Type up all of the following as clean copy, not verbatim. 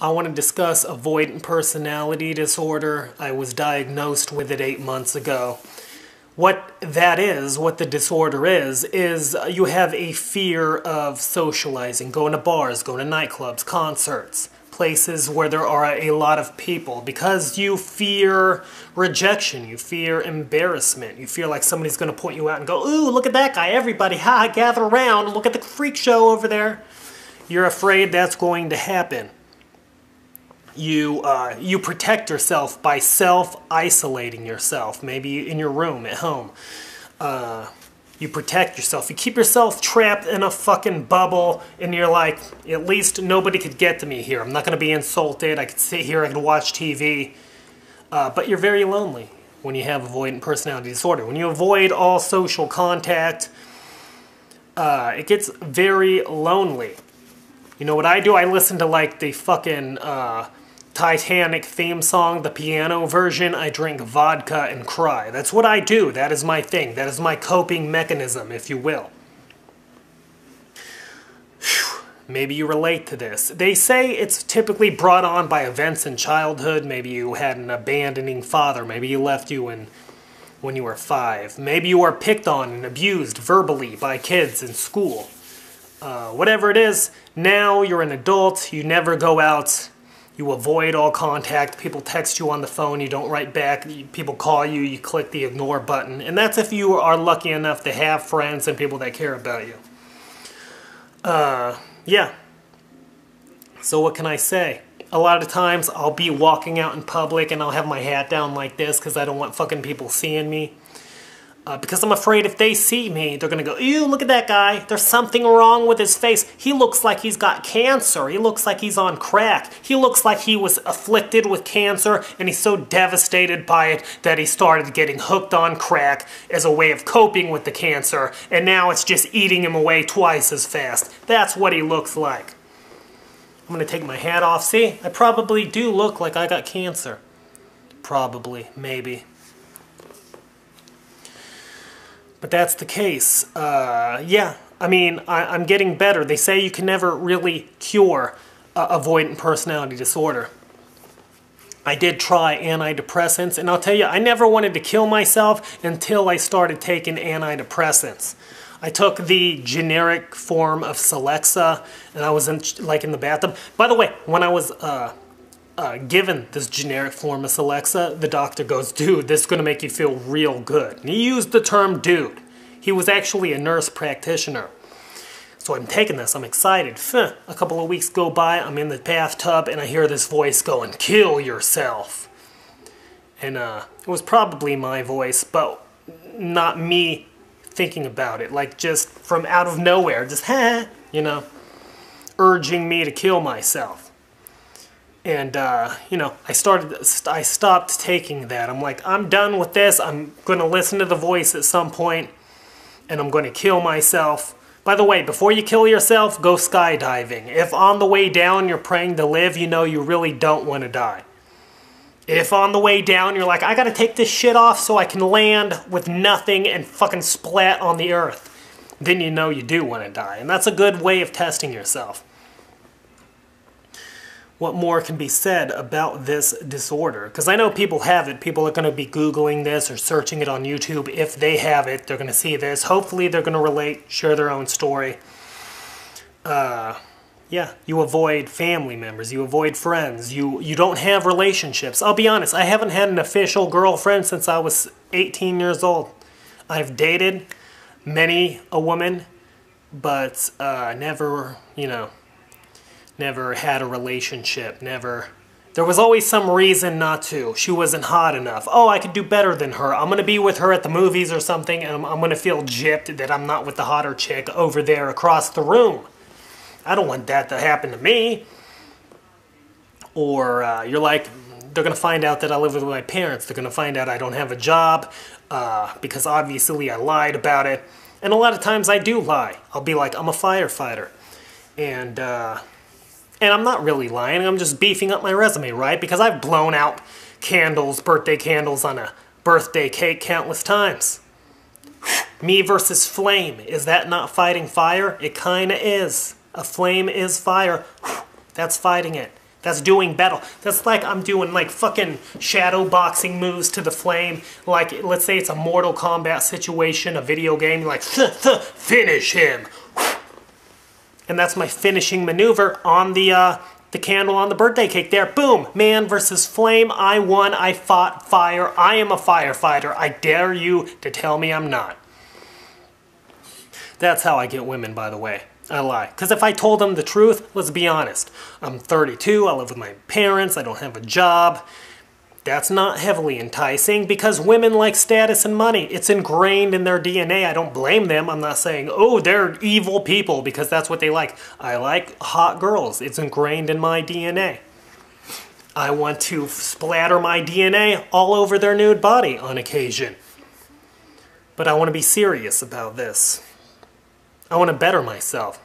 I want to discuss avoidant personality disorder. I was diagnosed with it 8 months ago. What that is, what the disorder is you have a fear of socializing, going to bars, going to nightclubs, concerts, places where there are a lot of people, because you fear rejection, you fear embarrassment, you feel like somebody's going to point you out and go, ooh, look at that guy, everybody, gather around, look at the freak show over there. You're afraid that's going to happen. You protect yourself by self-isolating yourself, maybe in your room at home. You protect yourself. You keep yourself trapped in a fucking bubble, and you're like, at least nobody could get to me here. I'm not going to be insulted. I could sit here, I could watch TV. But you're very lonely when you have avoidant personality disorder. When you avoid all social contact, it gets very lonely. You know what I do? I listen to like the fucking Titanic theme song, the piano version. I drink vodka and cry. That's what I do. That is my thing. That is my coping mechanism, if you will. Whew. Maybe you relate to this. They say it's typically brought on by events in childhood. Maybe you had an abandoning father. Maybe he left you when you were 5. Maybe you were picked on and abused verbally by kids in school. Whatever it is, now you're an adult. You never go out. You avoid all contact. People text you on the phone. You don't write back. People call you. You click the ignore button. And that's if you are lucky enough to have friends and people that care about you. Yeah. So what can I say? A lot of times I'll be walking out in public and I'll have my hat down like this because I don't want fucking people seeing me. Because I'm afraid if they see me, they're going to go, ew, look at that guy. There's something wrong with his face. He looks like he's got cancer. He looks like he's on crack. He looks like he was afflicted with cancer and he's so devastated by it that he started getting hooked on crack as a way of coping with the cancer, and now it's just eating him away twice as fast. That's what he looks like. I'm going to take my hat off. See, I probably do look like I got cancer. Probably, maybe. But that's the case. Yeah, I mean, I'm getting better. They say you can never really cure avoidant personality disorder. I did try antidepressants, and I'll tell you, I never wanted to kill myself until I started taking antidepressants. I took the generic form of Celexa, and I was in the bathtub. By the way, when I was given this generic form of Celexa, the doctor goes, dude, this is going to make you feel real good. And he used the term dude. He was actually a nurse practitioner. So I'm taking this, I'm excited. A couple of weeks go by, I'm in the bathtub, and I hear this voice going, kill yourself. And it was probably my voice, but not me thinking about it. Like just from out of nowhere, just, you know, urging me to kill myself. And, you know, I stopped taking that. I'm like, I'm done with this. I'm going to listen to the voice at some point, and I'm going to kill myself. By the way, before you kill yourself, go skydiving. If on the way down you're praying to live, you know you really don't want to die. If on the way down you're like, I got to take this shit off so I can land with nothing and fucking splat on the earth, then you know you do want to die. And that's a good way of testing yourself. What more can be said about this disorder? Because I know people have it. People are going to be Googling this or searching it on YouTube. If they have it, they're going to see this. Hopefully they're going to relate, share their own story. Yeah, you avoid family members. You avoid friends. You don't have relationships. I'll be honest, I haven't had an official girlfriend since I was 18 years old. I've dated many a woman, but never, you know, never had a relationship, never. There was always some reason not to. She wasn't hot enough. Oh, I could do better than her. I'm going to be with her at the movies or something, and I'm going to feel gypped that I'm not with the hotter chick over there across the room. I don't want that to happen to me. Or you're like, they're going to find out that I live with my parents. They're going to find out I don't have a job because obviously I lied about it. And a lot of times I do lie. I'll be like, I'm a firefighter. And I'm not really lying, I'm just beefing up my resume, right? Because I've blown out candles, birthday candles on a birthday cake countless times. Me versus flame, is that not fighting fire? It kinda is. A flame is fire. That's fighting it. That's doing battle. That's like I'm doing like fucking shadow boxing moves to the flame. Like, let's say it's a Mortal Kombat situation, a video game. You're like, finish him. And that's my finishing maneuver on the candle on the birthday cake there. Boom. Man versus flame. I won. I fought fire. I am a firefighter. I dare you to tell me I'm not. That's how I get women, by the way. I lie. Because if I told them the truth, let's be honest. I'm 32, I live with my parents, I don't have a job. That's not heavily enticing because women like status and money. It's ingrained in their DNA. I don't blame them. I'm not saying, oh, they're evil people because that's what they like. I like hot girls. It's ingrained in my DNA. I want to splatter my DNA all over their nude body on occasion. But I want to be serious about this. I want to better myself.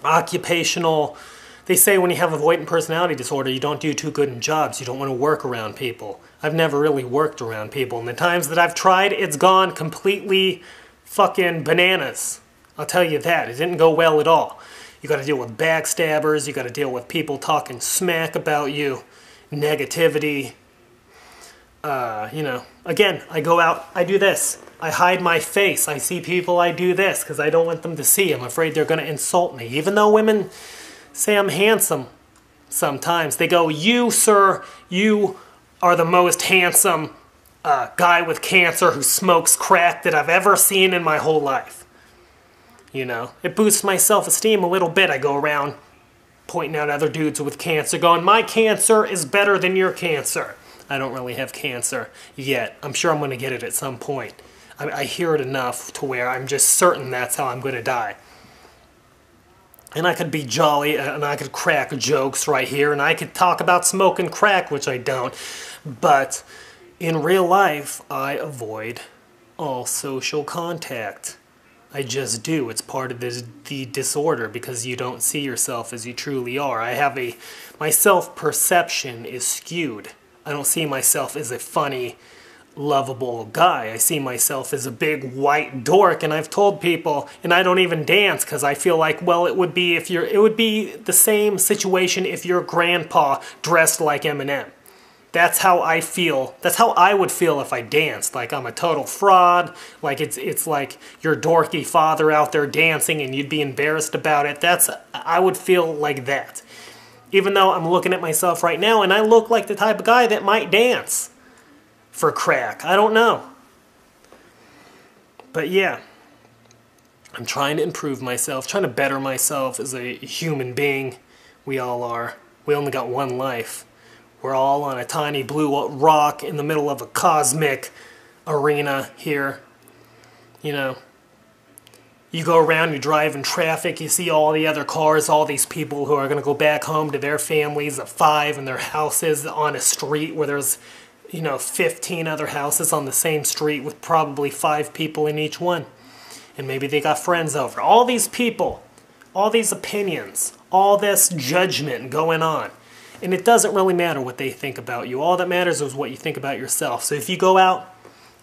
Occupational, they say when you have avoidant personality disorder, you don't do too good in jobs. You don't want to work around people. I've never really worked around people. And the times that I've tried, it's gone completely fucking bananas. I'll tell you that. It didn't go well at all. You got to deal with backstabbers. You got to deal with people talking smack about you. Negativity. You know, again, I go out, I do this. I hide my face. I see people, I do this because I don't want them to see. I'm afraid they're going to insult me. Even though women say I'm handsome sometimes. They go, you, sir, you are the most handsome guy with cancer who smokes crack that I've ever seen in my whole life. You know, it boosts my self-esteem a little bit. I go around pointing out other dudes with cancer going, my cancer is better than your cancer. I don't really have cancer yet. I'm sure I'm going to get it at some point. I hear it enough to where I'm just certain that's how I'm going to die. And I could be jolly, and I could crack jokes right here, and I could talk about smoking crack, which I don't. But in real life, I avoid all social contact. I just do. It's part of the disorder because you don't see yourself as you truly are. My self-perception is skewed. I don't see myself as a funny, lovable guy. I see myself as a big white dork, and I've told people, and I don't even dance because I feel like, well, it would be the same situation if your grandpa dressed like Eminem. That's how I feel. That's how I would feel if I danced. Like I'm a total fraud. Like it's like your dorky father out there dancing and you'd be embarrassed about it. I would feel like that. Even though I'm looking at myself right now and I look like the type of guy that might dance for crack. I don't know. But yeah, I'm trying to improve myself, trying to better myself as a human being. We all are. We only got one life. We're all on a tiny blue rock in the middle of a cosmic arena here. You know, you go around, you drive in traffic, you see all the other cars, all these people who are going to go back home to their families of 5 and their houses on a street where there's, 15 other houses on the same street with probably 5 people in each one. And maybe they got friends over. All these people, all these opinions, all this judgment going on. And it doesn't really matter what they think about you. All that matters is what you think about yourself. So if you go out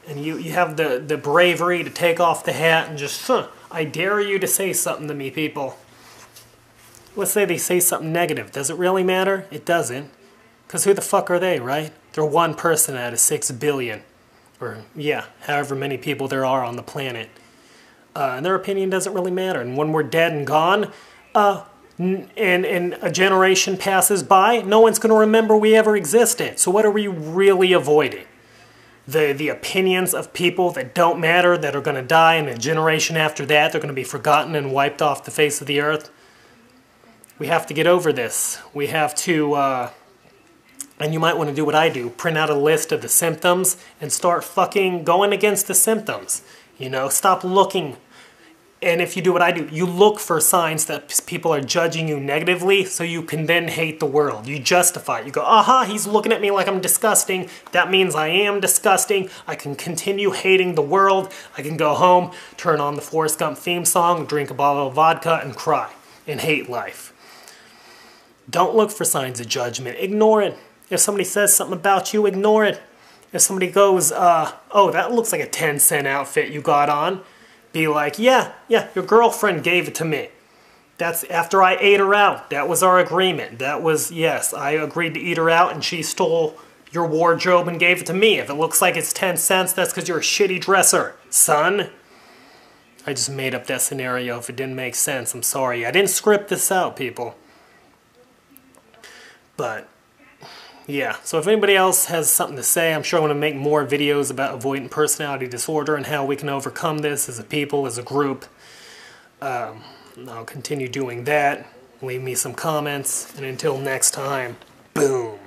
and you have the bravery to take off the hat and just, I dare you to say something to me, people. Let's say they say something negative. Does it really matter? It doesn't. Because who the fuck are they, right? They're one person out of 6 billion. Or, yeah, however many people there are on the planet. And their opinion doesn't really matter. And when we're dead and gone, and a generation passes by, no one's going to remember we ever existed. So what are we really avoiding? The opinions of people that don't matter, that are going to die, and a generation after that, they're going to be forgotten and wiped off the face of the earth. We have to get over this. We have to, and you might want to do what I do, print out a list of the symptoms and start fucking going against the symptoms. Stop looking. And if you do what I do, you look for signs that people are judging you negatively so you can then hate the world. You justify it. You go, aha, he's looking at me like I'm disgusting. That means I am disgusting. I can continue hating the world. I can go home, turn on the Forrest Gump theme song, drink a bottle of vodka, and cry and hate life. Don't look for signs of judgment. Ignore it. If somebody says something about you, ignore it. If somebody goes, oh, that looks like a 10-cent outfit you got on, be like, yeah, your girlfriend gave it to me. That's after I ate her out. That was our agreement. That was, yes, I agreed to eat her out and she stole your wardrobe and gave it to me. If it looks like it's 10 cents, that's because you're a shitty dresser, son. I just made up that scenario. If it didn't make sense, I'm sorry. I didn't script this out, people. But, yeah. So if anybody else has something to say, I'm sure I'm going to make more videos about avoidant personality disorder and how we can overcome this as a people, as a group. I'll continue doing that. Leave me some comments. And until next time, boom.